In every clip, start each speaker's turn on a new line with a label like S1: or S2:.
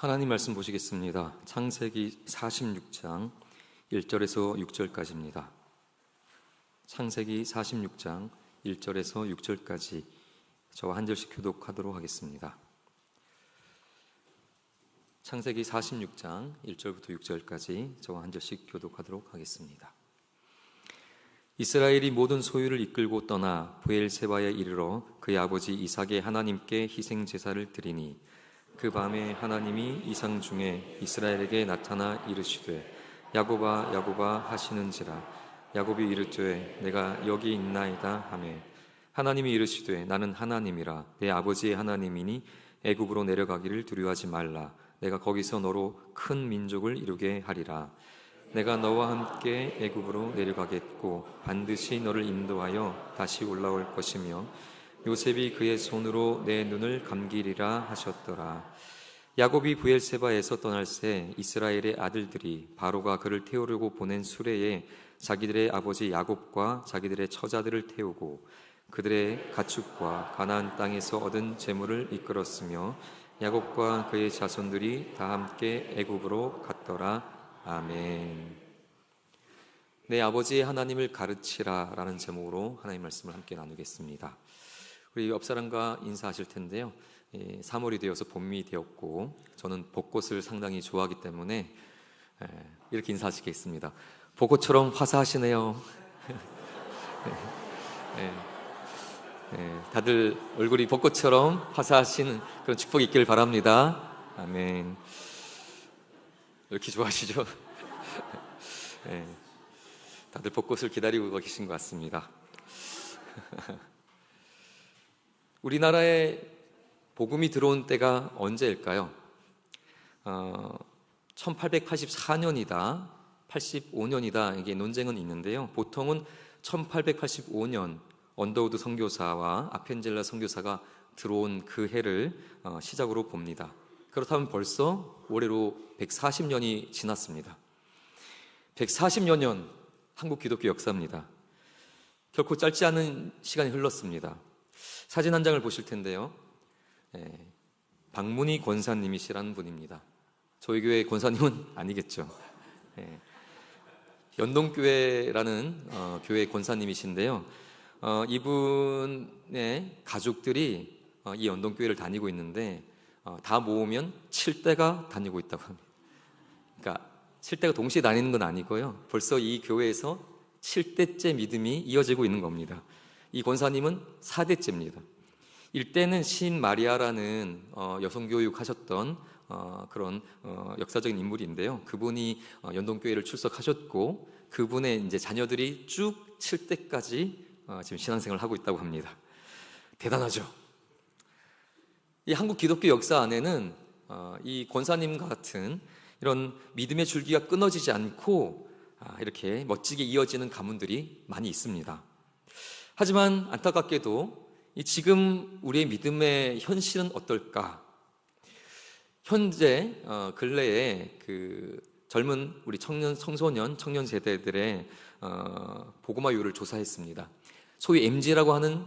S1: 하나님 말씀 보시겠습니다. 창세기 46장 1절에서 6절까지입니다. 창세기 46장 1절에서 6절까지 저와 한 절씩 교독하도록 하겠습니다. 창세기 46장 1절부터 6절까지 저와 한 절씩 교독하도록 하겠습니다. 이스라엘이 모든 소유를 이끌고 떠나 브엘세바에 이르러 그의 아버지 이삭의 하나님께 희생 제사를 드리니 그 밤에 하나님이 이상 중에 이스라엘에게 나타나 이르시되 야곱아 야곱아 하시는지라. 야곱이 이르되 내가 여기 있나이다 하매 하나님이 이르시되 나는 하나님이라 내 아버지의 하나님이니 애굽으로 내려가기를 두려워하지 말라. 내가 거기서 너로 큰 민족을 이루게 하리라. 내가 너와 함께 애굽으로 내려가겠고 반드시 너를 인도하여 다시 올라올 것이며 요셉이 그의 손으로 내 눈을 감기리라 하셨더라. 야곱이 브엘세바에서 떠날 새 이스라엘의 아들들이 바로가 그를 태우려고 보낸 수레에 자기들의 아버지 야곱과 자기들의 처자들을 태우고 그들의 가축과 가나안 땅에서 얻은 재물을 이끌었으며 야곱과 그의 자손들이 다 함께 애굽으로 갔더라. 아멘. 내 아버지의 하나님을 가르치라 라는 제목으로 하나님의 말씀을 함께 나누겠습니다. 우리 옆사람과 인사하실 텐데요, 3월이 되어서 봄이 되었고 저는 벚꽃을 상당히 좋아하기 때문에 이렇게 인사하시겠습니다. 벚꽃처럼 화사하시네요. 다들 얼굴이 벚꽃처럼 화사하신 그런 축복이 있기를 바랍니다. 아멘. 이렇게 좋아하시죠? 다들 벚꽃을 기다리고 계신 것 같습니다. 우리나라에 복음이 들어온 때가 언제일까요? 1884년이다, 85년이다, 이게 논쟁은 있는데요. 보통은 1885년 언더우드 선교사와 아펜젤라 선교사가 들어온 그 해를 시작으로 봅니다. 그렇다면 벌써 올해로 140년이 지났습니다. 140여 년 한국 기독교 역사입니다. 결코 짧지 않은 시간이 흘렀습니다. 사진 한 장을 보실 텐데요, 박문희 권사님이시라는 분입니다. 저희 교회 권사님은 아니겠죠. 연동교회라는 교회 권사님이신데요, 이분의 가족들이 이 연동교회를 다니고 있는데 다 모으면 7대가 다니고 있다고 합니다. 그러니까 7대가 동시에 다니는 건 아니고요, 벌써 이 교회에서 7대째 믿음이 이어지고 있는 겁니다. 이 권사님은 4대째입니다. 일대는 신 마리아라는 여성교육 하셨던 그런 역사적인 인물인데요, 그분이 연동교회를 출석하셨고 그분의 이제 자녀들이 쭉 7대까지 지금 신앙생활을 하고 있다고 합니다. 대단하죠? 이 한국 기독교 역사 안에는 이 권사님과 같은 이런 믿음의 줄기가 끊어지지 않고 이렇게 멋지게 이어지는 가문들이 많이 있습니다. 하지만 안타깝게도 지금 우리의 믿음의 현실은 어떨까? 현재 근래에 그 젊은 우리 청소년, 청년 세대들의 복음화율을 조사했습니다. 소위 MZ라고 하는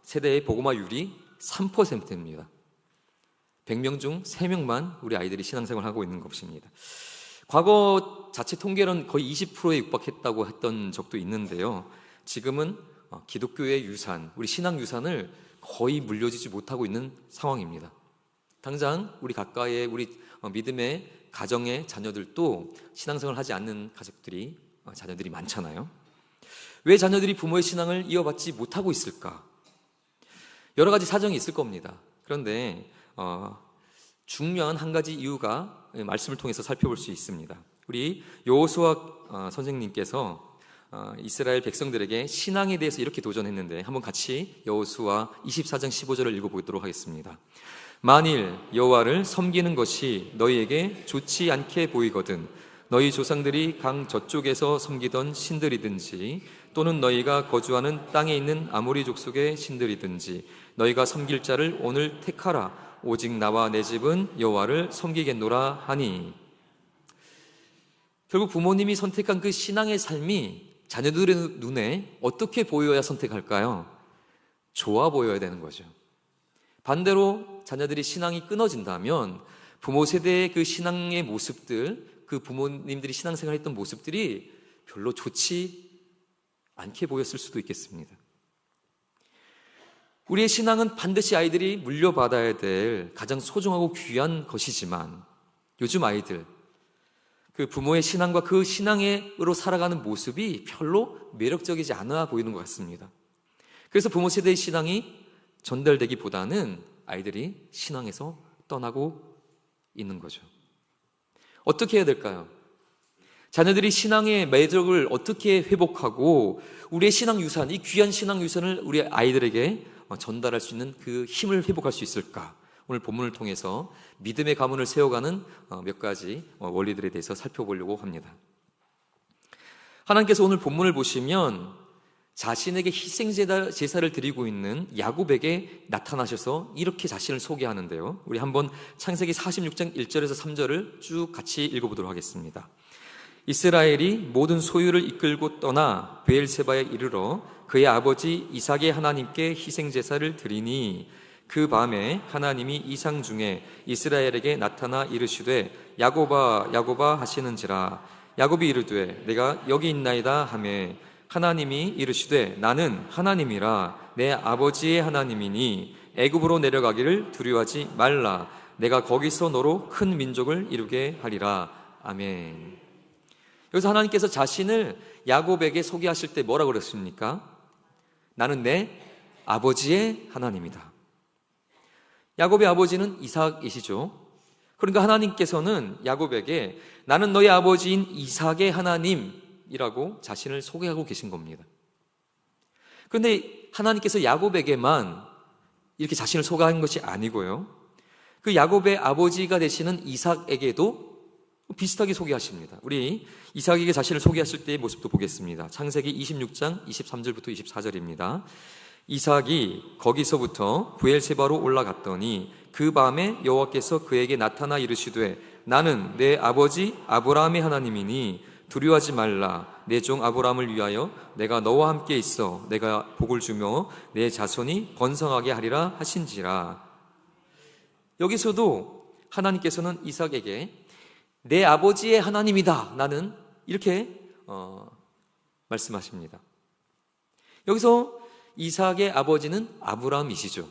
S1: 세대의 복음화율이 3%입니다. 100명 중 3명만 우리 아이들이 신앙생활을 하고 있는 것입니다. 과거 자체 통계는 거의 20%에 육박했다고 했던 적도 있는데요, 지금은 기독교의 유산, 우리 신앙 유산을 거의 물려주지 못하고 있는 상황입니다. 당장 우리 가까이의 우리 믿음의 가정의 자녀들도 신앙생활을 하지 않는 자녀들이 많잖아요. 왜 자녀들이 부모의 신앙을 이어받지 못하고 있을까? 여러 가지 사정이 있을 겁니다. 그런데 중요한 한 가지 이유가 말씀을 통해서 살펴볼 수 있습니다. 우리 여호수아 선생님께서 이스라엘 백성들에게 신앙에 대해서 이렇게 도전했는데 한번 같이 여호수아 24장 15절을 읽어보도록 하겠습니다. 만일 여호와를 섬기는 것이 너희에게 좋지 않게 보이거든 너희 조상들이 강 저쪽에서 섬기던 신들이든지 또는 너희가 거주하는 땅에 있는 아모리 족속의 신들이든지 너희가 섬길 자를 오늘 택하라. 오직 나와 내 집은 여호와를 섬기겠노라 하니. 결국 부모님이 선택한 그 신앙의 삶이 자녀들의 눈에 어떻게 보여야 선택할까요? 좋아 보여야 되는 거죠. 반대로 자녀들이 신앙이 끊어진다면 부모 세대의 그 신앙의 모습들, 그 부모님들이 신앙생활 했던 모습들이 별로 좋지 않게 보였을 수도 있겠습니다. 우리의 신앙은 반드시 아이들이 물려받아야 될 가장 소중하고 귀한 것이지만 요즘 아이들, 그 부모의 신앙과 그 신앙으로 살아가는 모습이 별로 매력적이지 않아 보이는 것 같습니다. 그래서 부모 세대의 신앙이 전달되기보다는 아이들이 신앙에서 떠나고 있는 거죠. 어떻게 해야 될까요? 자녀들이 신앙의 매력을 어떻게 회복하고 우리의 신앙 유산, 이 귀한 신앙 유산을 우리 아이들에게 전달할 수 있는 그 힘을 회복할 수 있을까? 오늘 본문을 통해서 믿음의 가문을 세워가는 몇 가지 원리들에 대해서 살펴보려고 합니다. 하나님께서 오늘 본문을 보시면 자신에게 희생제사를 드리고 있는 야곱에게 나타나셔서 이렇게 자신을 소개하는데요. 우리 한번 창세기 46장 1절에서 3절을 쭉 같이 읽어보도록 하겠습니다. 이스라엘이 모든 소유를 이끌고 떠나 브엘세바에 이르러 그의 아버지 이삭의 하나님께 희생제사를 드리니 그 밤에 하나님이 이상 중에 이스라엘에게 나타나 이르시되 야곱아 야곱아 하시는지라. 야곱이 이르되 내가 여기 있나이다 하매 하나님이 이르시되 나는 하나님이라 내 아버지의 하나님이니 애굽으로 내려가기를 두려워하지 말라. 내가 거기서 너로 큰 민족을 이루게 하리라. 아멘. 여기서 하나님께서 자신을 야곱에게 소개하실 때 뭐라고 그랬습니까? 나는 내 아버지의 하나님이다. 야곱의 아버지는 이삭이시죠. 그러니까 하나님께서는 야곱에게 나는 너의 아버지인 이삭의 하나님이라고 자신을 소개하고 계신 겁니다. 그런데 하나님께서 야곱에게만 이렇게 자신을 소개한 것이 아니고요, 그 야곱의 아버지가 되시는 이삭에게도 비슷하게 소개하십니다. 우리 이삭에게 자신을 소개하실 때의 모습도 보겠습니다. 창세기 26장 23절부터 24절입니다. 이삭이 거기서부터 브엘세바로 올라갔더니 그 밤에 여호와께서 그에게 나타나 이르시되 나는 내 아버지 아브라함의 하나님이니 두려워하지 말라. 내 종 아브라함을 위하여 내가 너와 함께 있어 내가 복을 주며 내 자손이 번성하게 하리라 하신지라. 여기서도 하나님께서는 이삭에게 내 아버지의 하나님이다 나는 이렇게 말씀하십니다. 여기서 이삭의 아버지는 아브라함이시죠.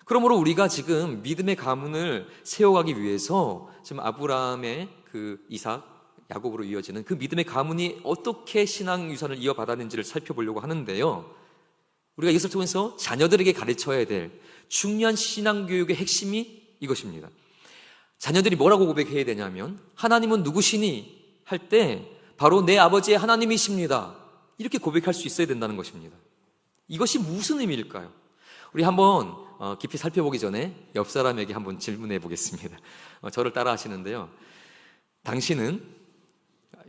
S1: 그러므로 우리가 지금 믿음의 가문을 세워가기 위해서 지금 아브라함의 그 이삭, 야곱으로 이어지는 그 믿음의 가문이 어떻게 신앙 유산을 이어받았는지를 살펴보려고 하는데요, 우리가 이것을 통해서 자녀들에게 가르쳐야 될 중요한 신앙 교육의 핵심이 이것입니다. 자녀들이 뭐라고 고백해야 되냐면 하나님은 누구시니? 할 때 바로 내 아버지의 하나님이십니다. 이렇게 고백할 수 있어야 된다는 것입니다. 이것이 무슨 의미일까요? 우리 한번 깊이 살펴보기 전에 옆 사람에게 한번 질문해 보겠습니다. 저를 따라 하시는데요, 당신은,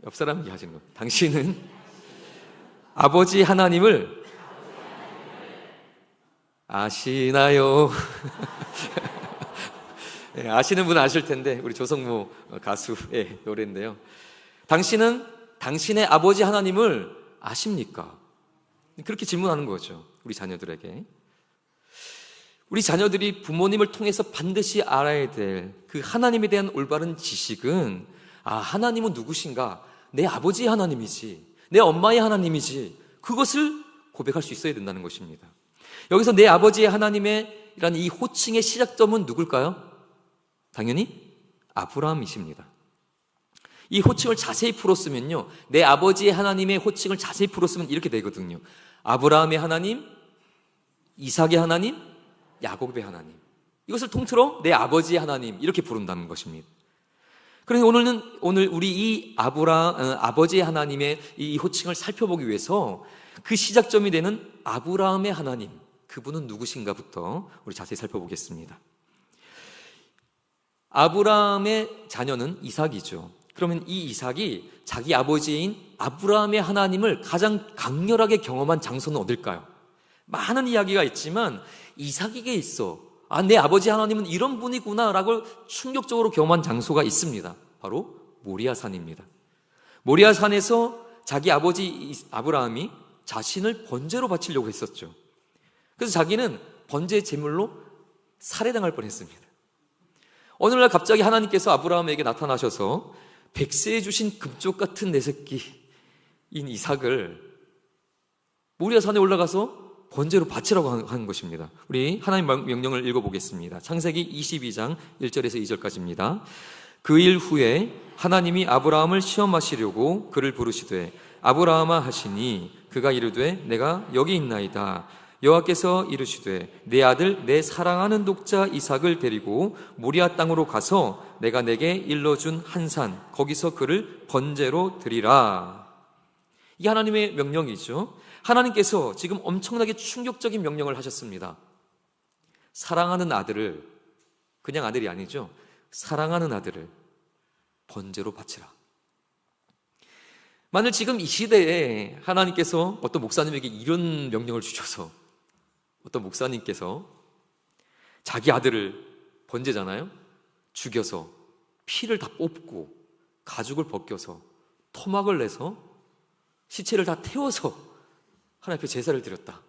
S1: 옆 사람에게 하시는 거예요. 당신은 아버지 하나님을 아시나요? 네, 아시는 분은 아실 텐데 우리 조성모 가수의 노래인데요, 당신은 당신의 아버지 하나님을 아십니까? 그렇게 질문하는 거죠, 우리 자녀들에게. 우리 자녀들이 부모님을 통해서 반드시 알아야 될 그 하나님에 대한 올바른 지식은, 하나님은 누구신가? 내 아버지의 하나님이지, 내 엄마의 하나님이지, 그것을 고백할 수 있어야 된다는 것입니다. 여기서 내 아버지의 하나님이라는 이 호칭의 시작점은 누굴까요? 당연히 아브라함이십니다. 이 호칭을 자세히 풀었으면요, 내 아버지의 하나님의 호칭을 자세히 풀었으면 이렇게 되거든요. 아브라함의 하나님, 이삭의 하나님, 야곱의 하나님. 이것을 통틀어 내 아버지의 하나님 이렇게 부른다는 것입니다. 그러니 오늘 우리 이 아버지의 하나님의 이 호칭을 살펴보기 위해서 그 시작점이 되는 아브라함의 하나님, 그분은 누구신가부터 우리 자세히 살펴보겠습니다. 아브라함의 자녀는 이삭이죠. 그러면 이 이삭이 자기 아버지인 아브라함의 하나님을 가장 강렬하게 경험한 장소는 어딜까요? 많은 이야기가 있지만 이삭에게 있어, 내 아버지 하나님은 이런 분이구나 라고 충격적으로 경험한 장소가 있습니다. 바로 모리아산입니다. 모리아산에서 자기 아버지 아브라함이 자신을 번제로 바치려고 했었죠. 그래서 자기는 번제 제물로 살해당할 뻔했습니다. 어느 날 갑자기 하나님께서 아브라함에게 나타나셔서 백세에 주신 금쪽 같은 내 새끼인 이삭을 모리아 산에 올라가서 번제로 바치라고 하는 것입니다. 우리 하나님 명령을 읽어보겠습니다. 창세기 22장 1절에서 2절까지입니다. 그 일 후에 하나님이 아브라함을 시험하시려고 그를 부르시되 아브라함아 하시니 그가 이르되 내가 여기 있나이다. 여호와께서 이르시되 내 아들 내 사랑하는 독자 이삭을 데리고 모리아 땅으로 가서 내가 내게 일러준 한 산 거기서 그를 번제로 드리라. 이게 하나님의 명령이죠. 하나님께서 지금 엄청나게 충격적인 명령을 하셨습니다. 사랑하는 아들을, 그냥 아들이 아니죠, 사랑하는 아들을 번제로 바치라. 만일 지금 이 시대에 하나님께서 어떤 목사님에게 이런 명령을 주셔서 어떤 목사님께서 자기 아들을 번제잖아요, 죽여서 피를 다 뽑고 가죽을 벗겨서 토막을 내서 시체를 다 태워서 하나님 앞에 제사를 드렸다.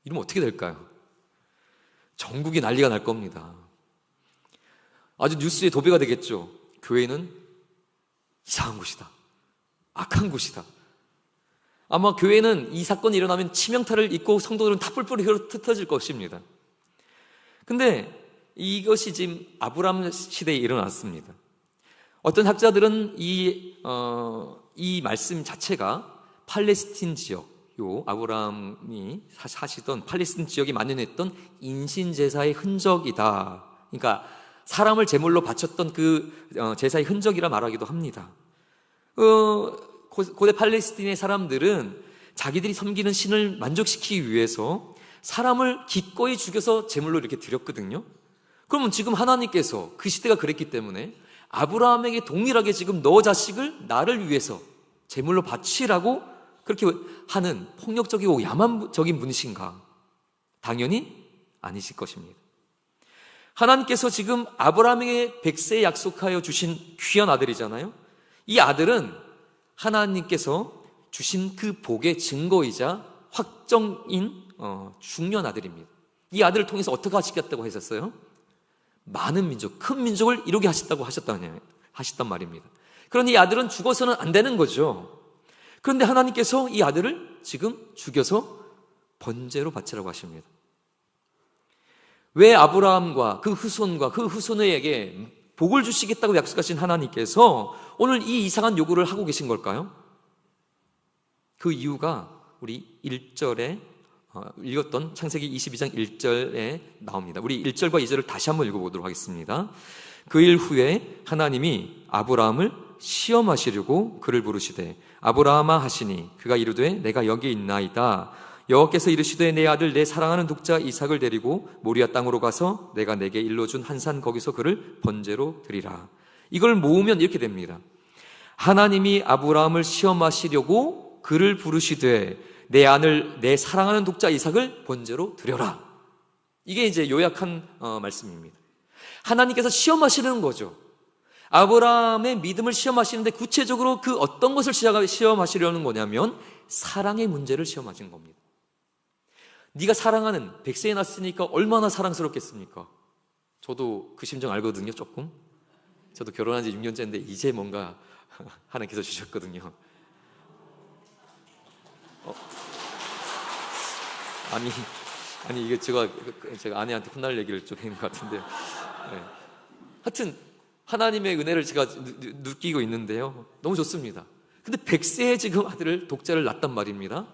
S1: 이러면 어떻게 될까요? 전국이 난리가 날 겁니다. 아주 뉴스에 도배가 되겠죠. 교회는 이상한 곳이다, 악한 곳이다. 아마 교회는 이 사건이 일어나면 치명타를 입고 성도들은 다 뿔뿔이 흩어질 것입니다. 근데 이것이 지금 아브라함 시대에 일어났습니다. 어떤 학자들은 이 말씀 자체가 팔레스틴 지역, 요 아브라함이 사시던 팔레스틴 지역에 만연했던 인신제사의 흔적이다. 그러니까 사람을 제물로 바쳤던 그 제사의 흔적이라 말하기도 합니다. 고대 팔레스틴의 사람들은 자기들이 섬기는 신을 만족시키기 위해서 사람을 기꺼이 죽여서 제물로 이렇게 드렸거든요. 그러면 지금 하나님께서 그 시대가 그랬기 때문에 아브라함에게 동일하게 지금 너 자식을 나를 위해서 제물로 바치라고 그렇게 하는 폭력적이고 야만적인 분이신가? 당연히 아니실 것입니다. 하나님께서 지금 아브라함에게 백세에 약속하여 주신 귀한 아들이잖아요. 이 아들은 하나님께서 주신 그 복의 증거이자 확정인 중요한 아들입니다. 이 아들을 통해서 어떻게 하시겠다고 하셨어요? 많은 민족, 큰 민족을 이루게 하셨단 말입니다. 그러니 이 아들은 죽어서는 안 되는 거죠. 그런데 하나님께서 이 아들을 지금 죽여서 번제로 바치라고 하십니다. 왜 아브라함과 그 후손과 그 후손에게 복을 주시겠다고 약속하신 하나님께서 오늘 이 이상한 요구를 하고 계신 걸까요? 그 이유가 우리 1절에 읽었던 창세기 22장 1절에 나옵니다. 우리 1절과 2절을 다시 한번 읽어보도록 하겠습니다. 그 일 후에 하나님이 아브라함을 시험하시려고 그를 부르시되 아브라함아 하시니 그가 이르되 내가 여기 있나이다. 여호와께서 이르시되 내 아들 내 사랑하는 독자 이삭을 데리고 모리아 땅으로 가서 내가 내게 일러준 한 산 거기서 그를 번제로 드리라. 이걸 모으면 이렇게 됩니다. 하나님이 아브라함을 시험하시려고 그를 부르시되 내 아들 내 사랑하는 독자 이삭을 번제로 드려라. 이게 이제 요약한 말씀입니다. 하나님께서 시험하시는 거죠. 아브라함의 믿음을 시험하시는데 구체적으로 그 어떤 것을 시험하시려는 거냐면 사랑의 문제를 시험하신 겁니다. 네가 사랑하는, 백세에 났으니까 얼마나 사랑스럽겠습니까? 저도 그 심정 알거든요. 조금. 저도 결혼한 지 6년째인데 이제 뭔가 하나님께서 주셨거든요. 아니 이게 제가 아내한테 혼날 얘기를 좀 했는 것 같은데, 네. 하여튼 하나님의 은혜를 제가 느끼고 있는데요, 너무 좋습니다. 근데 백세의 지금 아들을 독자를 낳았단 말입니다.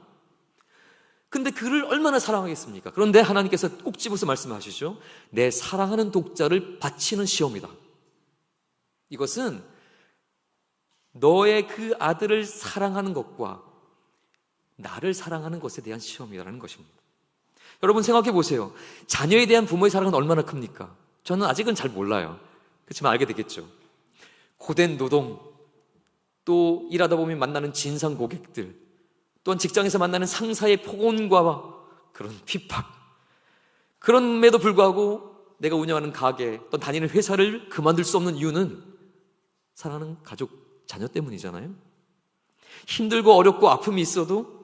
S1: 근데 그를 얼마나 사랑하겠습니까? 그런데 하나님께서 꼭 집어서 말씀하시죠. 내 사랑하는 독자를 바치는 시험이다. 이것은 너의 그 아들을 사랑하는 것과 나를 사랑하는 것에 대한 시험이라는 것입니다. 여러분 생각해 보세요. 자녀에 대한 부모의 사랑은 얼마나 큽니까? 저는 아직은 잘 몰라요. 그렇지만 알게 되겠죠. 고된 노동, 또 일하다 보면 만나는 진상 고객들, 또한 직장에서 만나는 상사의 폭언과 그런 핍박, 그럼에도 불구하고 내가 운영하는 가게, 또 다니는 회사를 그만둘 수 없는 이유는 사랑하는 가족, 자녀 때문이잖아요. 힘들고 어렵고 아픔이 있어도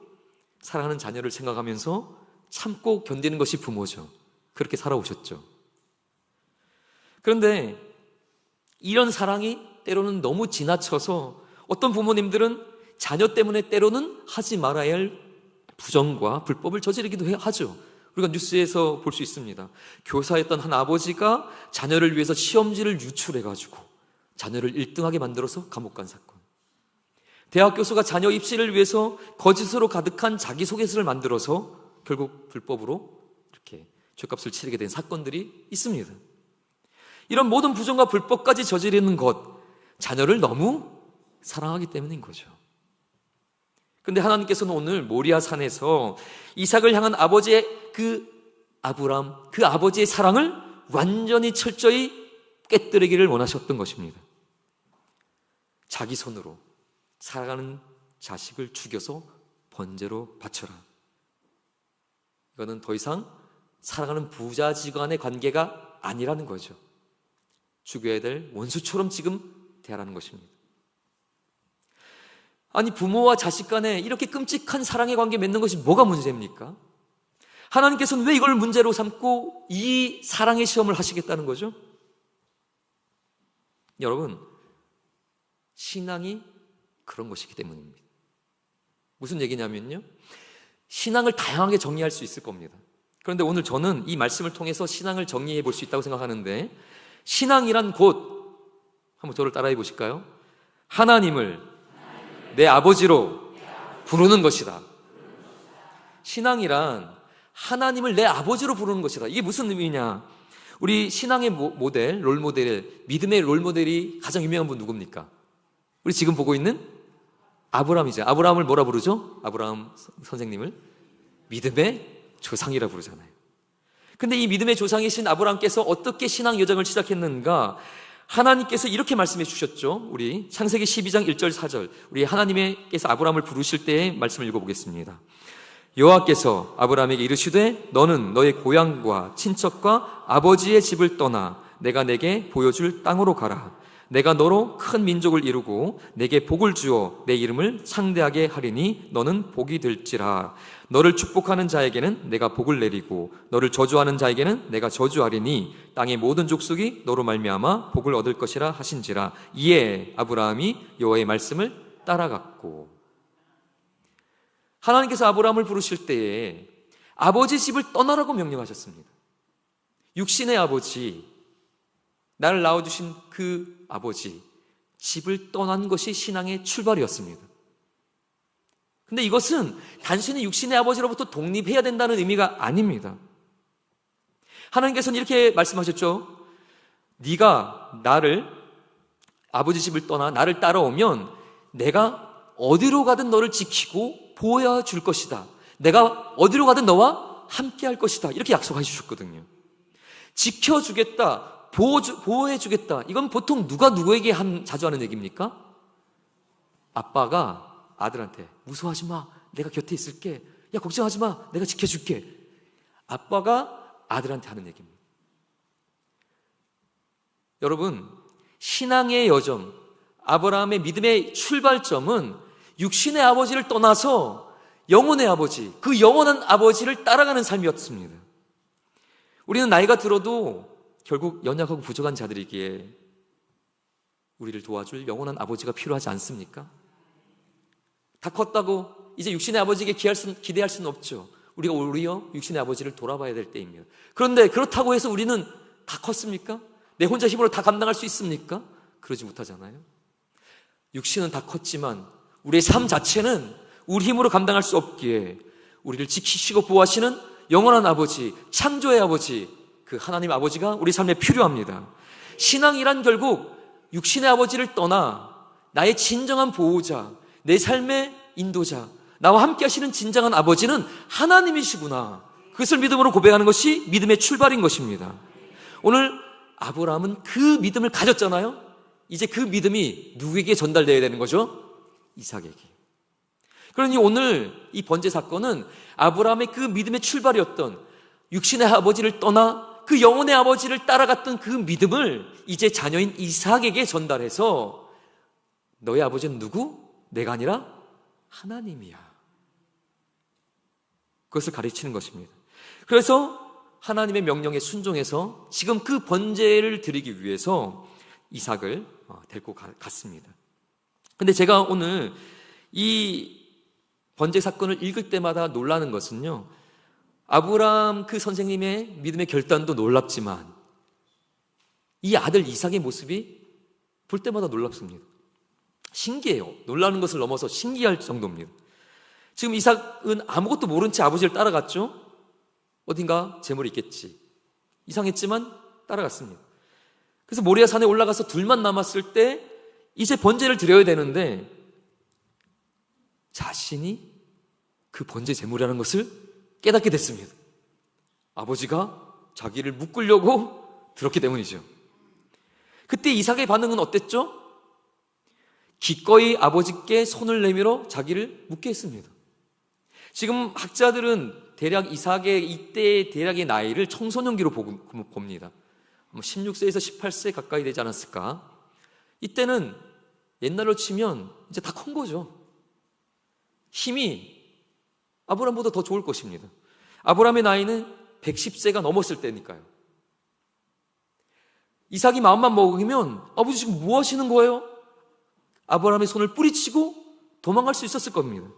S1: 사랑하는 자녀를 생각하면서 참고 견디는 것이 부모죠. 그렇게 살아오셨죠. 그런데 이런 사랑이 때로는 너무 지나쳐서 어떤 부모님들은 자녀 때문에 때로는 하지 말아야 할 부정과 불법을 저지르기도 하죠. 우리가 뉴스에서 볼 수 있습니다. 교사였던 한 아버지가 자녀를 위해서 시험지를 유출해가지고 자녀를 1등하게 만들어서 감옥 간 사건. 대학 교수가 자녀 입시를 위해서 거짓으로 가득한 자기소개서를 만들어서 결국 불법으로 이렇게 죗값을 치르게 된 사건들이 있습니다. 이런 모든 부정과 불법까지 저지르는 것, 자녀를 너무 사랑하기 때문인 거죠. 근데 하나님께서는 오늘 모리아 산에서 이삭을 향한 아버지의 그 아브람, 그 아버지의 사랑을 완전히 철저히 깨뜨리기를 원하셨던 것입니다. 자기 손으로 사랑하는 자식을 죽여서 번제로 바쳐라. 이거는 더 이상 사랑하는 부자지간의 관계가 아니라는 거죠. 죽여야 될 원수처럼 지금 대하라는 것입니다. 아니, 부모와 자식 간에 이렇게 끔찍한 사랑의 관계 맺는 것이 뭐가 문제입니까? 하나님께서는 왜 이걸 문제로 삼고 이 사랑의 시험을 하시겠다는 거죠? 여러분, 신앙이 그런 것이기 때문입니다. 무슨 얘기냐면요, 신앙을 다양하게 정리할 수 있을 겁니다. 그런데 오늘 저는 이 말씀을 통해서 신앙을 정리해 볼 수 있다고 생각하는데, 신앙이란 곧, 한번 저를 따라해 보실까요? 하나님을 내 아버지로 부르는 것이다. 신앙이란 하나님을 내 아버지로 부르는 것이다. 이게 무슨 의미냐? 우리 신앙의 모델, 롤모델, 믿음의 롤모델이 가장 유명한 분 누굽니까? 우리 지금 보고 있는 아브라함이죠. 아브라함을 뭐라 부르죠? 아브라함 선생님을 믿음의 조상이라 부르잖아요. 근데 이 믿음의 조상이신 아브라함께서 어떻게 신앙 여정을 시작했는가? 하나님께서 이렇게 말씀해 주셨죠. 우리 창세기 12장 1절 4절, 우리 하나님께서 아브라함을 부르실 때의 말씀을 읽어보겠습니다. 여호와께서 아브라함에게 이르시되 너는 너의 고향과 친척과 아버지의 집을 떠나 내가 내게 보여줄 땅으로 가라. 내가 너로 큰 민족을 이루고 내게 복을 주어 내 이름을 창대하게 하리니 너는 복이 될지라. 너를 축복하는 자에게는 내가 복을 내리고 너를 저주하는 자에게는 내가 저주하리니 땅의 모든 족속이 너로 말미암아 복을 얻을 것이라 하신지라. 이에 아브라함이 여호와의 말씀을 따라갔고. 하나님께서 아브라함을 부르실 때에 아버지 집을 떠나라고 명령하셨습니다. 육신의 아버지, 나를 낳아주신 그 아버지, 집을 떠난 것이 신앙의 출발이었습니다. 근데 이것은 단순히 육신의 아버지로부터 독립해야 된다는 의미가 아닙니다. 하나님께서는 이렇게 말씀하셨죠. 네가 나를, 아버지 집을 떠나 나를 따라오면 내가 어디로 가든 너를 지키고 보호해 줄 것이다. 내가 어디로 가든 너와 함께 할 것이다. 이렇게 약속해 주셨거든요. 지켜주겠다, 보호해 주겠다. 이건 보통 누가 누구에게 자주 하는 얘기입니까? 아빠가 아들한테 무서워하지 마, 내가 곁에 있을게. 야, 걱정하지 마, 내가 지켜줄게. 아빠가 아들한테 하는 얘기입니다. 여러분, 신앙의 여정, 아브라함의 믿음의 출발점은 육신의 아버지를 떠나서 영혼의 아버지, 그 영원한 아버지를 따라가는 삶이었습니다. 우리는 나이가 들어도 결국 연약하고 부족한 자들이기에 우리를 도와줄 영원한 아버지가 필요하지 않습니까? 다 컸다고 이제 육신의 아버지에게 기대할 수는 없죠. 우리가 오히려 육신의 아버지를 돌아봐야 될 때입니다. 그런데 그렇다고 해서 우리는 다 컸습니까? 내 혼자 힘으로 다 감당할 수 있습니까? 그러지 못하잖아요. 육신은 다 컸지만 우리의 삶 자체는 우리 힘으로 감당할 수 없기에 우리를 지키시고 보호하시는 영원한 아버지, 창조의 아버지, 그 하나님 아버지가 우리 삶에 필요합니다. 신앙이란 결국 육신의 아버지를 떠나 나의 진정한 보호자, 내 삶의 인도자, 나와 함께 하시는 진정한 아버지는 하나님이시구나, 그것을 믿음으로 고백하는 것이 믿음의 출발인 것입니다. 오늘 아브라함은 그 믿음을 가졌잖아요. 이제 그 믿음이 누구에게 전달되어야 되는 거죠? 이삭에게. 그러니 오늘 이 번제 사건은 아브라함의 그 믿음의 출발이었던 육신의 아버지를 떠나 그 영혼의 아버지를 따라갔던 그 믿음을 이제 자녀인 이삭에게 전달해서 너의 아버지는 누구? 내가 아니라 하나님이야. 그것을 가르치는 것입니다. 그래서 하나님의 명령에 순종해서 지금 그 번제를 드리기 위해서 이삭을 데리고 갔습니다. 근데 제가 오늘 이 번제 사건을 읽을 때마다 놀라는 것은요, 아브라함 그 선생님의 믿음의 결단도 놀랍지만 이 아들 이삭의 모습이 볼 때마다 놀랍습니다. 신기해요. 놀라는 것을 넘어서 신기할 정도입니다. 지금 이삭은 아무것도 모른 채 아버지를 따라갔죠. 어딘가 재물이 있겠지. 이상했지만 따라갔습니다. 그래서 모리아 산에 올라가서 둘만 남았을 때 이제 번제를 드려야 되는데 자신이 그 번제 제물이라는 것을 깨닫게 됐습니다. 아버지가 자기를 묶으려고 들었기 때문이죠. 그때 이삭의 반응은 어땠죠? 기꺼이 아버지께 손을 내밀어 자기를 묶게 했습니다. 지금 학자들은 대략 이삭의 이때의 대략의 나이를 청소년기로 봅니다. 16세에서 18세 가까이 되지 않았을까? 이때는 옛날로 치면 이제 다 큰 거죠. 힘이 아브라함보다 더 좋을 것입니다. 아브라함의 나이는 110세가 넘었을 때니까요. 이삭이 마음만 먹으면 아버지 지금 뭐 하시는 거예요? 아브라함의 손을 뿌리치고 도망갈 수 있었을 겁니다.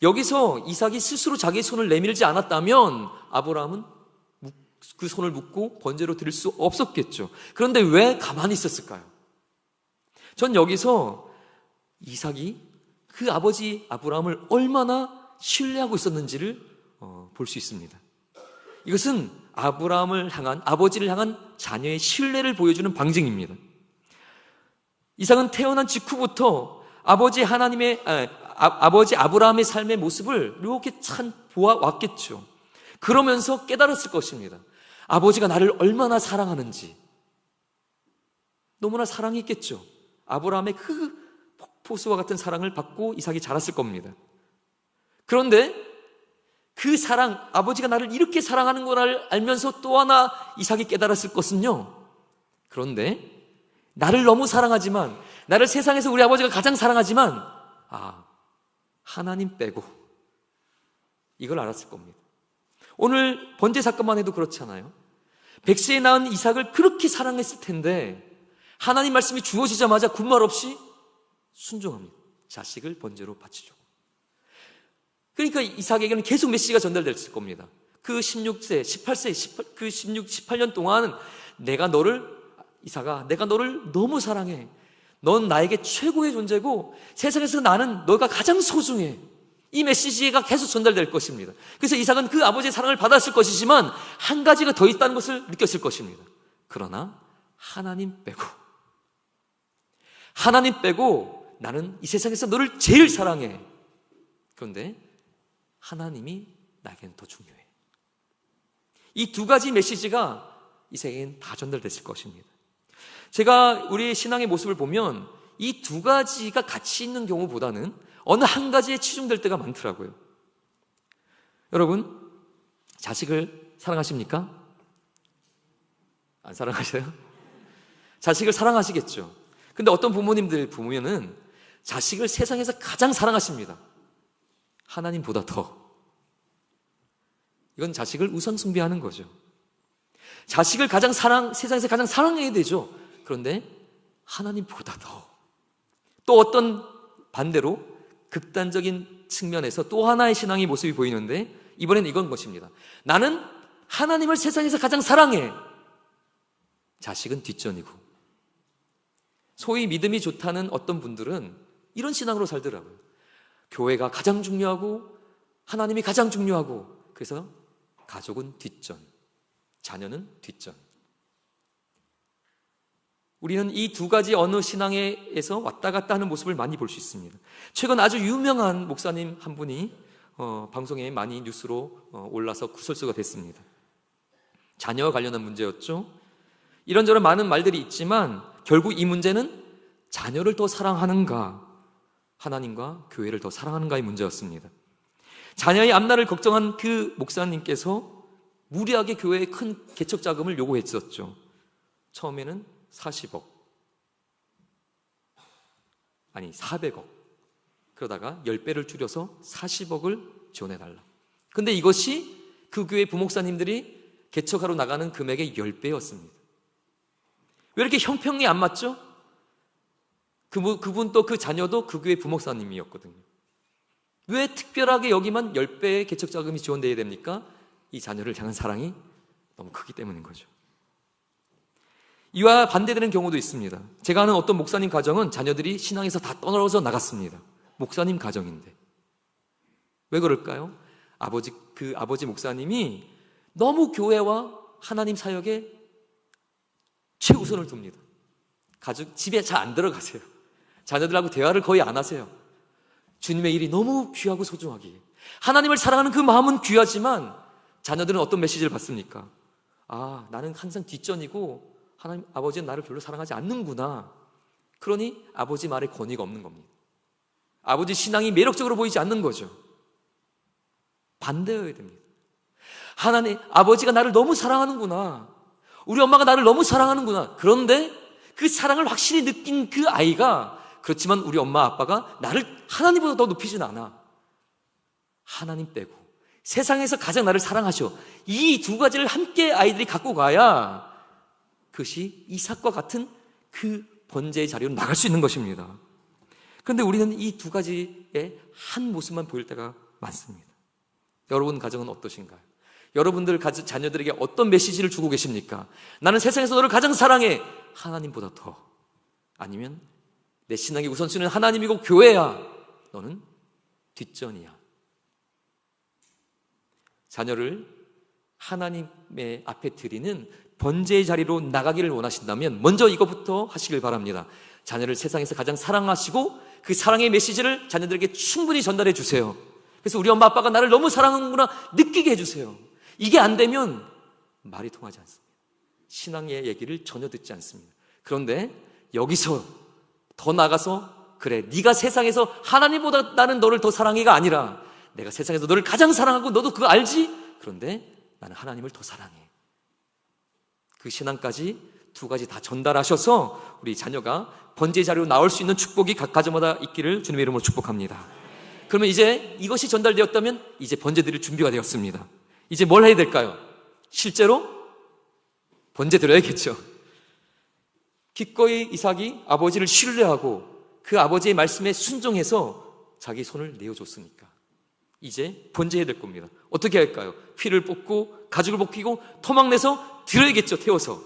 S1: 여기서 이삭이 스스로 자기의 손을 내밀지 않았다면 아브라함은 그 손을 묶고 번제로 드릴 수 없었겠죠. 그런데 왜 가만히 있었을까요? 전 여기서 이삭이 그 아버지 아브라함을 얼마나 신뢰하고 있었는지를 볼 수 있습니다. 이것은 아브라함을 향한, 아버지를 향한 자녀의 신뢰를 보여주는 방증입니다. 이삭은 태어난 직후부터 아버지 아브라함의 삶의 모습을 이렇게 참 보아왔겠죠. 그러면서 깨달았을 것입니다. 아버지가 나를 얼마나 사랑하는지. 너무나 사랑했겠죠. 아브라함의 그 폭포수와 같은 사랑을 받고 이삭이 자랐을 겁니다. 그런데 그 사랑, 아버지가 나를 이렇게 사랑하는 걸 알면서 또 하나 이삭이 깨달았을 것은요, 그런데 나를 너무 사랑하지만, 나를 세상에서 우리 아버지가 가장 사랑하지만 하나님 빼고, 이걸 알았을 겁니다. 오늘 번제 사건만 해도 그렇잖아요. 백세에 낳은 이삭을 그렇게 사랑했을 텐데 하나님 말씀이 주어지자마자 군말 없이 순종합니다. 자식을 번제로 바치죠. 그러니까 이삭에게는 계속 메시지가 전달됐을 겁니다. 그 16세, 18세, 그 18년 동안 이삭아, 내가 너를 너무 사랑해. 넌 나에게 최고의 존재고 세상에서 나는 너가 가장 소중해. 이 메시지가 계속 전달될 것입니다. 그래서 이삭은 그 아버지의 사랑을 받았을 것이지만 한 가지가 더 있다는 것을 느꼈을 것입니다. 그러나 하나님 빼고 나는 이 세상에서 너를 제일 사랑해. 그런데 하나님이 나에게는 더 중요해. 이 두 가지 메시지가 이삭에게는 다 전달됐을 것입니다. 제가 우리의 신앙의 모습을 보면 이 두 가지가 같이 있는 경우보다는 어느 한 가지에 치중될 때가 많더라고요. 여러분, 자식을 사랑하십니까? 안 사랑하셔요? 자식을 사랑하시겠죠. 근데 어떤 부모님들 보면은 자식을 세상에서 가장 사랑하십니다. 하나님보다 더. 이건 자식을 우선 숭배하는 거죠. 자식을 세상에서 가장 사랑해야 되죠. 그런데 하나님보다 더. 또 어떤 반대로 극단적인 측면에서 또 하나의 신앙의 모습이 보이는데 이번엔 이건 것입니다. 나는 하나님을 세상에서 가장 사랑해. 자식은 뒷전이고. 소위 믿음이 좋다는 어떤 분들은 이런 신앙으로 살더라고요. 교회가 가장 중요하고 하나님이 가장 중요하고 그래서 가족은 뒷전, 자녀는 뒷전. 우리는 이 두 가지 어느 신앙에서 왔다 갔다 하는 모습을 많이 볼 수 있습니다. 최근 아주 유명한 목사님 한 분이 방송에 많이 뉴스로 올라서 구설수가 됐습니다. 자녀와 관련한 문제였죠. 이런저런 많은 말들이 있지만 결국 이 문제는 자녀를 더 사랑하는가, 하나님과 교회를 더 사랑하는가의 문제였습니다. 자녀의 앞날을 걱정한 그 목사님께서 무리하게 교회에 큰 개척 자금을 요구했었죠. 처음에는 40억, 아니 400억, 그러다가 10배를 줄여서 40억을 지원해달라. 근데 이것이 그 교회 부목사님들이 개척하러 나가는 금액의 10배였습니다. 왜 이렇게 형평이 안 맞죠? 그분 또 그 자녀도 그 교회 부목사님이었거든요. 왜 특별하게 여기만 10배의 개척 자금이 지원되어야 됩니까? 이 자녀를 향한 사랑이 너무 크기 때문인 거죠. 이와 반대되는 경우도 있습니다. 제가 아는 어떤 목사님 가정은 자녀들이 신앙에서 다 떨어져 나갔습니다. 목사님 가정인데. 왜 그럴까요? 그 아버지 목사님이 너무 교회와 하나님 사역에 최우선을 둡니다. 집에 잘 안 들어가세요. 자녀들하고 대화를 거의 안 하세요. 주님의 일이 너무 귀하고 소중하기에. 하나님을 사랑하는 그 마음은 귀하지만 자녀들은 어떤 메시지를 받습니까? 나는 항상 뒷전이고 하나님 아버지는 나를 별로 사랑하지 않는구나. 그러니 아버지 말에 권위가 없는 겁니다. 아버지 신앙이 매력적으로 보이지 않는 거죠. 반대여야 됩니다. 아버지가 나를 너무 사랑하는구나. 우리 엄마가 나를 너무 사랑하는구나. 그런데 그 사랑을 확실히 느낀 그 아이가, 그렇지만 우리 엄마 아빠가 나를 하나님보다 더 높이진 않아. 하나님 빼고 세상에서 가장 나를 사랑하셔. 이 두 가지를 함께 아이들이 갖고 가야 그것이 이삭과 같은 그 번제의 자리로 나갈 수 있는 것입니다. 그런데 우리는 이 두 가지의 한 모습만 보일 때가 많습니다. 여러분 가정은 어떠신가요? 여러분들 자녀들에게 어떤 메시지를 주고 계십니까? 나는 세상에서 너를 가장 사랑해. 하나님보다 더. 아니면 내 신앙의 우선순위는 하나님이고 교회야. 너는 뒷전이야. 자녀를 하나님의 앞에 드리는 번제의 자리로 나가기를 원하신다면 먼저 이것부터 하시길 바랍니다. 자녀를 세상에서 가장 사랑하시고 그 사랑의 메시지를 자녀들에게 충분히 전달해 주세요. 그래서 우리 엄마 아빠가 나를 너무 사랑하는구나 느끼게 해주세요. 이게 안 되면 말이 통하지 않습니다. 신앙의 얘기를 전혀 듣지 않습니다. 그런데 여기서 더 나가서 그래, 네가 세상에서 하나님보다 나는 너를 더 사랑해가 아니라 내가 세상에서 너를 가장 사랑하고 너도 그거 알지? 그런데 나는 하나님을 더 사랑해. 그 신앙까지 두 가지 다 전달하셔서 우리 자녀가 번제의 자리로 나올 수 있는 축복이 각 가정마다 있기를 주님의 이름으로 축복합니다. 그러면 이제 이것이 전달되었다면 이제 번제 드릴 준비가 되었습니다. 이제 뭘 해야 될까요? 실제로 번제 드려야겠죠. 기꺼이 이삭이 아버지를 신뢰하고 그 아버지의 말씀에 순종해서 자기 손을 내어줬으니까 이제 번제해야 될 겁니다. 어떻게 할까요? 피를 뽑고 가죽을 벗기고 토막내서 드려야겠죠. 태워서.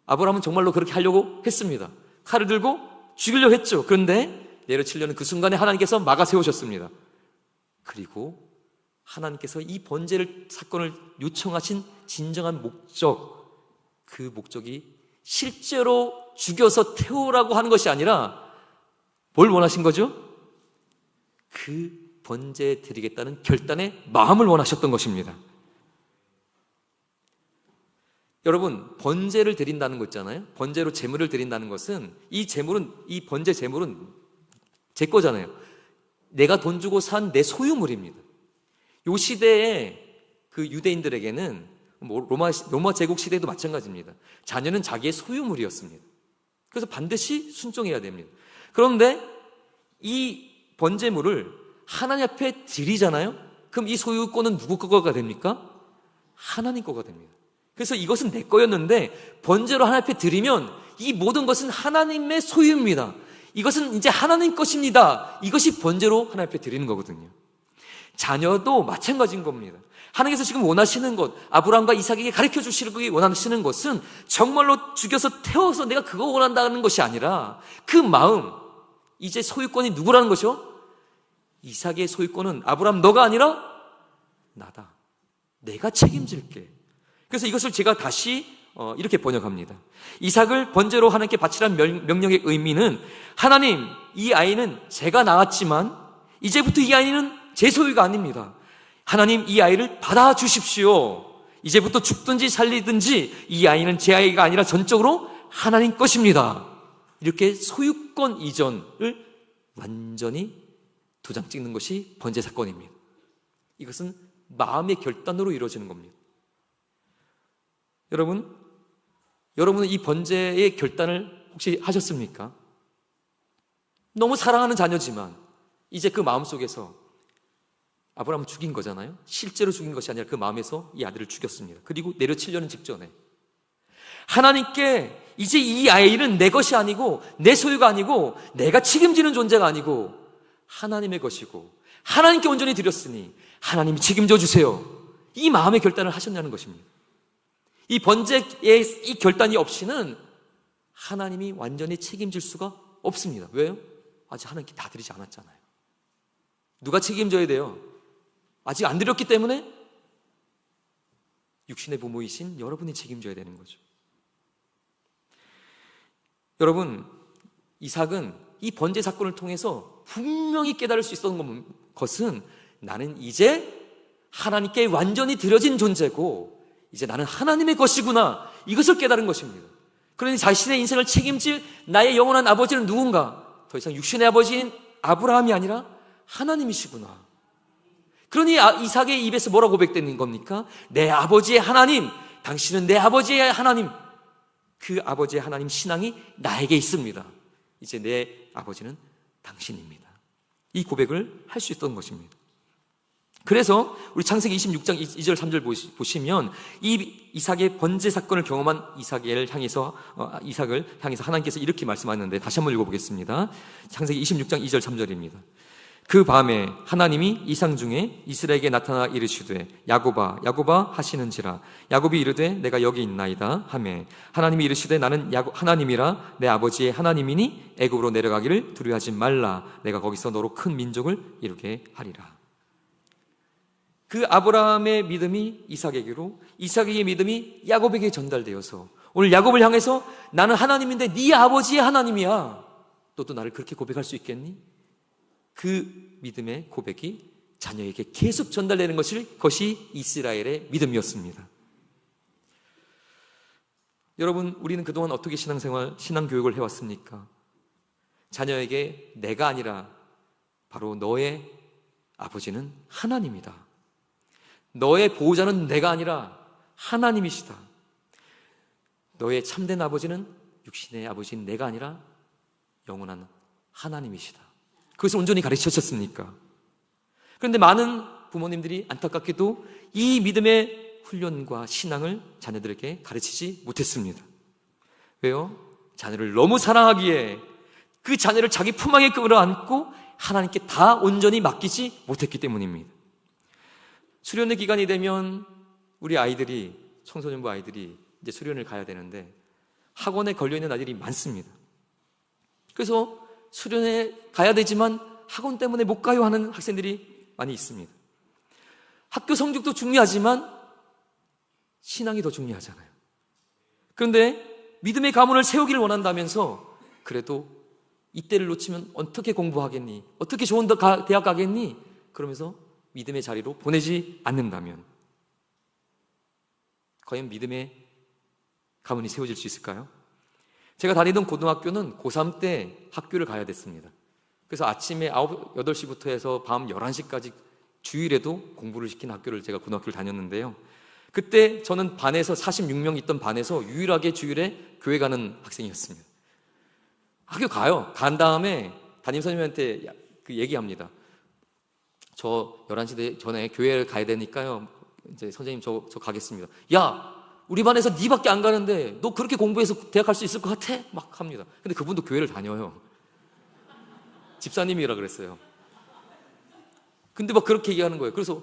S1: 아브라함은 정말로 그렇게 하려고 했습니다. 칼을 들고 죽이려고 했죠. 그런데 내려치려는 그 순간에 하나님께서 막아 세우셨습니다. 그리고 하나님께서 이 번제를 사건을 요청하신 진정한 목적, 그 목적이 실제로 죽여서 태우라고 하는 것이 아니라 뭘 원하신 거죠? 그 번제 드리겠다는 결단의 마음을 원하셨던 것입니다. 여러분, 번제를 드린다는 거 있잖아요. 번제로 제물을 드린다는 것은 이 번제 제물은 제 거잖아요. 내가 돈 주고 산 내 소유물입니다. 요 시대에 그 유대인들에게는 로마 제국 시대도 마찬가지입니다. 자녀는 자기의 소유물이었습니다. 그래서 반드시 순종해야 됩니다. 그런데 이 번제물을 하나님 앞에 드리잖아요. 그럼 이 소유권은 누구 거가 됩니까? 하나님 거가 됩니다. 그래서 이것은 내 거였는데 번제로 하나님 앞에 드리면 이 모든 것은 하나님의 소유입니다. 이것은 이제 하나님 것입니다. 이것이 번제로 하나님 앞에 드리는 거거든요. 자녀도 마찬가지인 겁니다. 하나님께서 지금 원하시는 것, 아브라함과 이삭에게 가르쳐 주시기 원하시는 것은 정말로 죽여서 태워서 내가 그거 원한다는 것이 아니라 그 마음, 이제 소유권이 누구라는 것이요? 이삭의 소유권은 아브라함 너가 아니라 나다. 내가 책임질게. 그래서 이것을 제가 다시 이렇게 번역합니다. 이삭을 번제로 하나님께 바치라는 명령의 의미는 하나님, 이 아이는 제가 낳았지만 이제부터 이 아이는 제 소유가 아닙니다. 하나님, 이 아이를 받아주십시오. 이제부터 죽든지 살리든지 이 아이는 제 아이가 아니라 전적으로 하나님 것입니다. 이렇게 소유권 이전을 완전히 도장 찍는 것이 번제 사건입니다. 이것은 마음의 결단으로 이루어지는 겁니다. 여러분은 이 번제의 결단을 혹시 하셨습니까? 너무 사랑하는 자녀지만 이제 그 마음속에서 아브라함은 죽인 거잖아요. 실제로 죽인 것이 아니라 그 마음에서 이 아들을 죽였습니다. 그리고 내려치려는 직전에 하나님께 이제 이 아이는 내 것이 아니고 내 소유가 아니고 내가 책임지는 존재가 아니고 하나님의 것이고 하나님께 온전히 드렸으니 하나님이 책임져 주세요. 이 마음의 결단을 하셨냐는 것입니다. 이 번제의 이 결단이 없이는 하나님이 완전히 책임질 수가 없습니다. 왜요? 아직 하나님께 다 드리지 않았잖아요. 누가 책임져야 돼요? 아직 안 드렸기 때문에 육신의 부모이신 여러분이 책임져야 되는 거죠. 여러분, 이삭은 이 번제 사건을 통해서 분명히 깨달을 수 있었던 것은 나는 이제 하나님께 완전히 드려진 존재고 이제 나는 하나님의 것이구나, 이것을 깨달은 것입니다. 그러니 자신의 인생을 책임질 나의 영원한 아버지는 누군가? 더 이상 육신의 아버지인 아브라함이 아니라 하나님이시구나. 그러니 이삭의 입에서 뭐라고 고백되는 겁니까? 내 아버지의 하나님, 당신은 내 아버지의 하나님. 그 아버지의 하나님 신앙이 나에게 있습니다. 이제 내 아버지는 당신입니다. 이 고백을 할 수 있던 것입니다. 그래서 우리 창세기 26장 2절 3절 보시면 이 이삭의 번제 사건을 경험한 이삭을 향해서 하나님께서 이렇게 말씀하셨는데 다시 한번 읽어보겠습니다. 창세기 26장 2절 3절입니다. 그 밤에 하나님이 이상 중에 이스라엘에게 나타나 이르시되 야곱아 야곱아 하시는지라. 야곱이 이르되 내가 여기 있나이다 하매 하나님이 이르시되 나는 하나님이라 내 아버지의 하나님이니 애굽으로 내려가기를 두려워하지 말라. 내가 거기서 너로 큰 민족을 이루게 하리라. 그 아브라함의 믿음이 이삭에게로, 이삭의 믿음이 야곱에게 전달되어서 오늘 야곱을 향해서 나는 하나님인데 네 아버지의 하나님이야. 너도 나를 그렇게 고백할 수 있겠니? 그 믿음의 고백이 자녀에게 계속 전달되는 것이 이스라엘의 믿음이었습니다. 여러분, 우리는 그동안 어떻게 신앙교육을 해왔습니까? 자녀에게 내가 아니라 바로 너의 아버지는 하나님이다. 너의 보호자는 내가 아니라 하나님이시다. 너의 참된 아버지는 육신의 아버지인 내가 아니라 영원한 하나님이시다. 그것을 온전히 가르치셨습니까? 그런데 많은 부모님들이 안타깝게도 이 믿음의 훈련과 신앙을 자녀들에게 가르치지 못했습니다. 왜요? 자녀를 너무 사랑하기에 그 자녀를 자기 품 안에 끌어안고 하나님께 다 온전히 맡기지 못했기 때문입니다. 수련의 기간이 되면 우리 아이들이, 청소년부 아이들이 이제 수련을 가야 되는데 학원에 걸려있는 아이들이 많습니다. 그래서 수련에 가야 되지만 학원 때문에 못 가요 하는 학생들이 많이 있습니다. 학교 성적도 중요하지만 신앙이 더 중요하잖아요. 그런데 믿음의 가문을 세우기를 원한다면서 그래도 이때를 놓치면 어떻게 공부하겠니? 어떻게 좋은 대학 가겠니? 그러면서 믿음의 자리로 보내지 않는다면 과연 믿음의 가문이 세워질 수 있을까요? 제가 다니던 고등학교는 고3 때 학교를 가야 됐습니다. 그래서 아침에 8시부터 해서 밤 11시까지 주일에도 공부를 시키는 학교를 제가 고등학교를 다녔는데요. 그때 저는 반에서 46명 있던 반에서 유일하게 주일에 교회 가는 학생이었습니다. 학교 가요. 간 다음에 담임선생님한테 그 얘기합니다. 저 11시 전에 교회를 가야 되니까요. 이제 선생님 저 가겠습니다. 야! 우리 반에서 니밖에 안 가는데 너 그렇게 공부해서 대학 갈 수 있을 것 같아? 막 합니다. 근데 그분도 교회를 다녀요. 집사님이라 그랬어요. 근데 막 그렇게 얘기하는 거예요. 그래서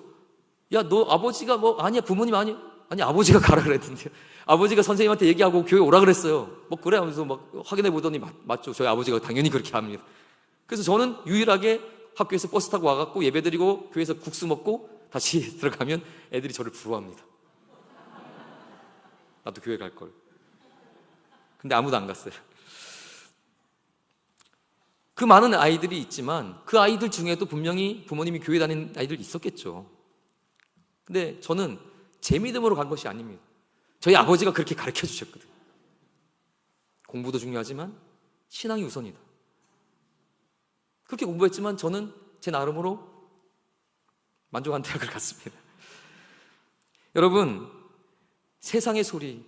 S1: 야, 너 아버지가 아니야, 부모님 아니 아버지가 가라 그랬는데 아버지가 선생님한테 얘기하고 교회 오라 그랬어요. 그래 하면서 막 확인해 보더니 맞죠. 저희 아버지가 당연히 그렇게 합니다. 그래서 저는 유일하게 학교에서 버스 타고 와갖고 예배드리고 교회에서 국수 먹고 다시 들어가면 애들이 저를 부러워합니다. 나도 교회 갈 걸. 근데 아무도 안 갔어요. 그 많은 아이들이 있지만 그 아이들 중에도 분명히 부모님이 교회 다니는 아이들 있었겠죠. 근데 저는 제 믿음으로 간 것이 아닙니다. 저희 아버지가 그렇게 가르쳐 주셨거든요. 공부도 중요하지만 신앙이 우선이다. 그렇게 공부했지만 저는 제 나름으로 만족한 대학을 갔습니다. 여러분, 세상의 소리,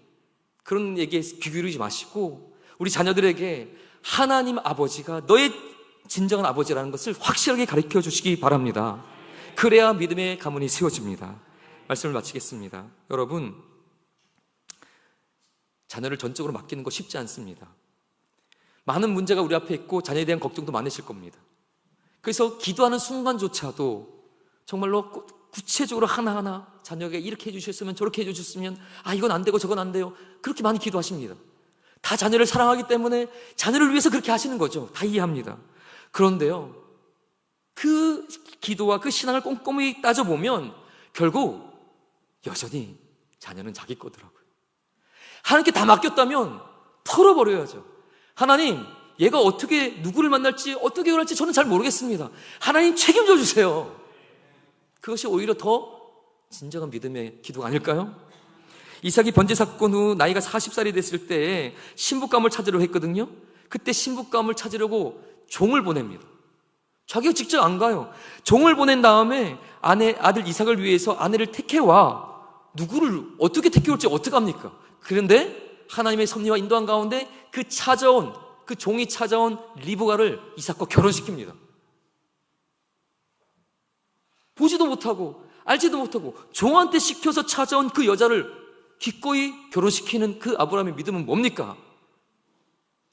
S1: 그런 얘기에 귀 기울이지 마시고 우리 자녀들에게 하나님 아버지가 너의 진정한 아버지라는 것을 확실하게 가르쳐 주시기 바랍니다. 그래야 믿음의 가문이 세워집니다. 말씀을 마치겠습니다. 여러분, 자녀를 전적으로 맡기는 거 쉽지 않습니다. 많은 문제가 우리 앞에 있고 자녀에 대한 걱정도 많으실 겁니다. 그래서 기도하는 순간조차도 정말로 구체적으로 하나하나 자녀에게 이렇게 해주셨으면 저렇게 해주셨으면 이건 안 되고 저건 안 돼요. 그렇게 많이 기도하십니다. 다 자녀를 사랑하기 때문에 자녀를 위해서 그렇게 하시는 거죠. 다 이해합니다. 그런데요, 그 기도와 그 신앙을 꼼꼼히 따져보면 결국 여전히 자녀는 자기 거더라고요. 하나님께 다 맡겼다면 털어버려야죠. 하나님, 얘가 어떻게 누구를 만날지 어떻게 그럴지 저는 잘 모르겠습니다. 하나님 책임져 주세요. 그것이 오히려 더 진정한 믿음의 기도가 아닐까요? 이삭이 번제 사건 후 나이가 40살이 됐을 때 신부감을 찾으려 했거든요. 그때 신부감을 찾으려고 종을 보냅니다. 자기가 직접 안 가요. 종을 보낸 다음에 아들 이삭을 위해서 아내를 택해와. 누구를 어떻게 택해올지 어떻게 합니까? 그런데 하나님의 섭리와 인도한 가운데 그 종이 찾아온 리브가를 이삭과 결혼시킵니다. 보지도 못하고 알지도 못하고 종한테 시켜서 찾아온 그 여자를 기꺼이 결혼시키는 그 아브라함의 믿음은 뭡니까?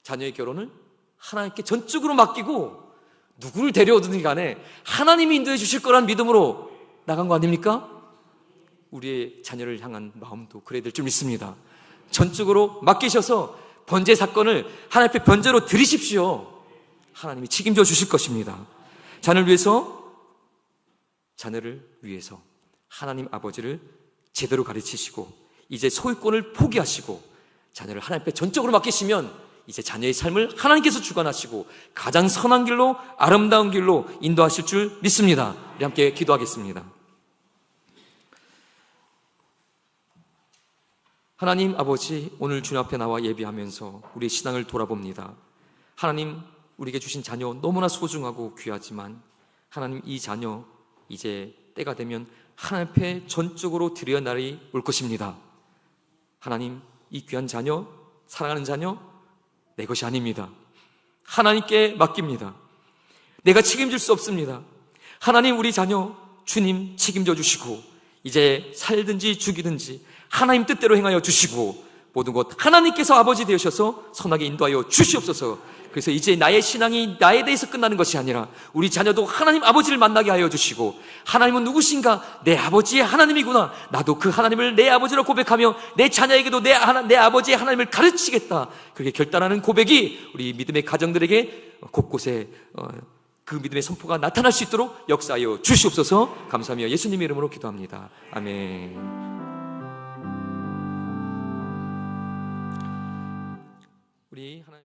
S1: 자녀의 결혼을 하나님께 전적으로 맡기고 누구를 데려오든 간에 하나님이 인도해 주실 거란 믿음으로 나간 거 아닙니까? 우리의 자녀를 향한 마음도 그래야 될 줄 믿습니다. 전적으로 맡기셔서 번제 사건을 하나님 앞에 번제로 드리십시오. 하나님이 책임져 주실 것입니다. 자녀를 위해서 하나님 아버지를 제대로 가르치시고 이제 소유권을 포기하시고 자녀를 하나님 앞에 전적으로 맡기시면 이제 자녀의 삶을 하나님께서 주관하시고 가장 선한 길로 아름다운 길로 인도하실 줄 믿습니다. 우리 함께 기도하겠습니다. 하나님 아버지, 오늘 주님 앞에 나와 예배하면서 우리의 신앙을 돌아봅니다. 하나님, 우리에게 주신 자녀 너무나 소중하고 귀하지만 하나님, 이 자녀 이제 때가 되면 하나님 앞에 전적으로 드려야 날이 올 것입니다. 하나님, 이 귀한 자녀, 사랑하는 자녀 내 것이 아닙니다. 하나님께 맡깁니다. 내가 책임질 수 없습니다. 하나님, 우리 자녀 주님 책임져 주시고 이제 살든지 죽이든지 하나님 뜻대로 행하여 주시고 모든 것 하나님께서 아버지 되셔서 선하게 인도하여 주시옵소서. 그래서 이제 나의 신앙이 나에 대해서 끝나는 것이 아니라 우리 자녀도 하나님 아버지를 만나게 하여 주시고 하나님은 누구신가? 내 아버지의 하나님이구나. 나도 그 하나님을 내 아버지로 고백하며 내 자녀에게도 내 아버지의 하나님을 가르치겠다. 그렇게 결단하는 고백이 우리 믿음의 가정들에게 곳곳에 그 믿음의 선포가 나타날 수 있도록 역사하여 주시옵소서. 감사하며 예수님의 이름으로 기도합니다. 아멘. 우리 하나님